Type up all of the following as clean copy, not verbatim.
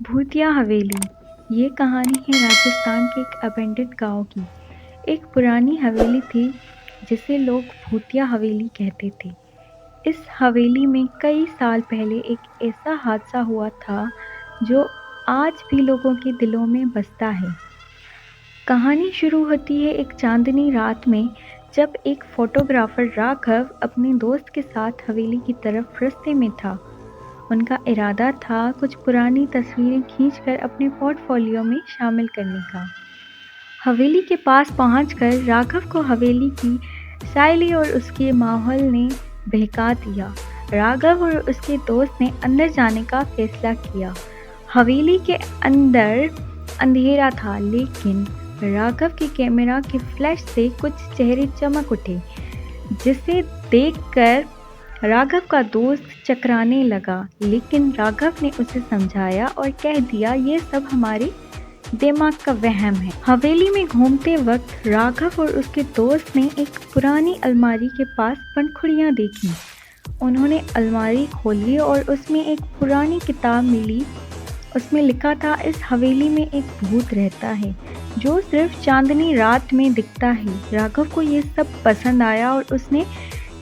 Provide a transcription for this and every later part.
भूतिया हवेली। ये कहानी है राजस्थान के एक अबेंडेड गांव की। एक पुरानी हवेली थी जिसे लोग भूतिया हवेली कहते थे। इस हवेली में कई साल पहले एक ऐसा हादसा हुआ था जो आज भी लोगों के दिलों में बसता है। कहानी शुरू होती है एक चांदनी रात में, जब एक फोटोग्राफर राघव अपने दोस्त के साथ हवेली की तरफ रास्ते में था। उनका इरादा था कुछ पुरानी तस्वीरें खींचकर अपने पोर्टफोलियो में शामिल करने का। हवेली के पास पहुंचकर राघव को हवेली की शैली और उसके माहौल ने बहका दिया। राघव और उसके दोस्त ने अंदर जाने का फैसला किया। हवेली के अंदर अंधेरा था, लेकिन राघव के कैमरा के फ्लैश से कुछ चेहरे चमक उठे, जिसे देखकर राघव का दोस्त चकराने लगा। लेकिन राघव ने उसे समझाया और कह दिया, ये सब हमारे दिमाग का वहम है। हवेली में घूमते वक्त राघव और उसके दोस्त ने एक पुरानी अलमारी के पास पंखुड़ियाँ देखी। उन्होंने अलमारी खोली और उसमें एक पुरानी किताब मिली। उसमें लिखा था, इस हवेली में एक भूत रहता है जो सिर्फ चांदनी रात में दिखता है। राघव को ये सब पसंद आया और उसने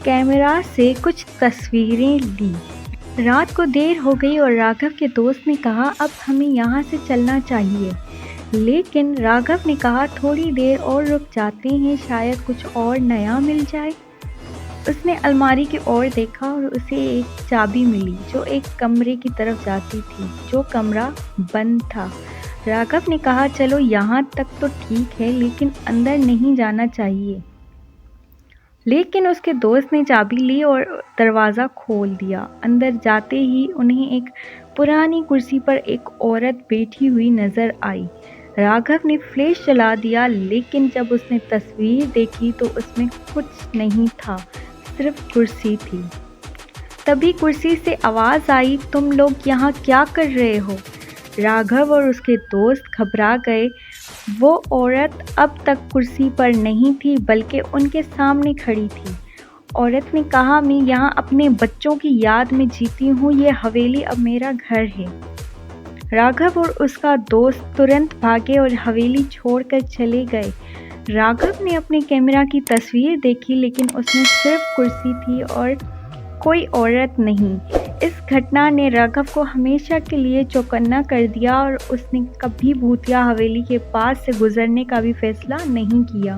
कैमरा से कुछ तस्वीरें ली। रात को देर हो गई और राघव के दोस्त ने कहा, अब हमें यहाँ से चलना चाहिए। लेकिन राघव ने कहा, थोड़ी देर और रुक जाते हैं, शायद कुछ और नया मिल जाए। उसने अलमारी की ओर देखा और उसे एक चाबी मिली जो एक कमरे की तरफ जाती थी, जो कमरा बंद था। राघव ने कहा, चलो यहाँ तक तो ठीक है, लेकिन अंदर नहीं जाना चाहिए। लेकिन उसके दोस्त ने चाबी ली और दरवाज़ा खोल दिया। अंदर जाते ही उन्हें एक पुरानी कुर्सी पर एक औरत बैठी हुई नज़र आई। राघव ने फ्लैश जला दिया, लेकिन जब उसने तस्वीर देखी तो उसमें कुछ नहीं था, सिर्फ कुर्सी थी। तभी कुर्सी से आवाज़ आई, तुम लोग यहाँ क्या कर रहे हो? राघव और उसके दोस्त घबरा गए। वो औरत अब तक कुर्सी पर नहीं थी, बल्कि उनके सामने खड़ी थी। औरत ने कहा, मैं यहाँ अपने बच्चों की याद में जीती हूँ, ये हवेली अब मेरा घर है। राघव और उसका दोस्त तुरंत भागे और हवेली छोड़कर चले गए। राघव ने अपने कैमरा की तस्वीर देखी, लेकिन उसमें सिर्फ कुर्सी थी और कोई औरत नहीं। इस घटना ने राघव को हमेशा के लिए चौकन्ना कर दिया और उसने कभी भूतिया हवेली के पास से गुजरने का भी फैसला नहीं किया।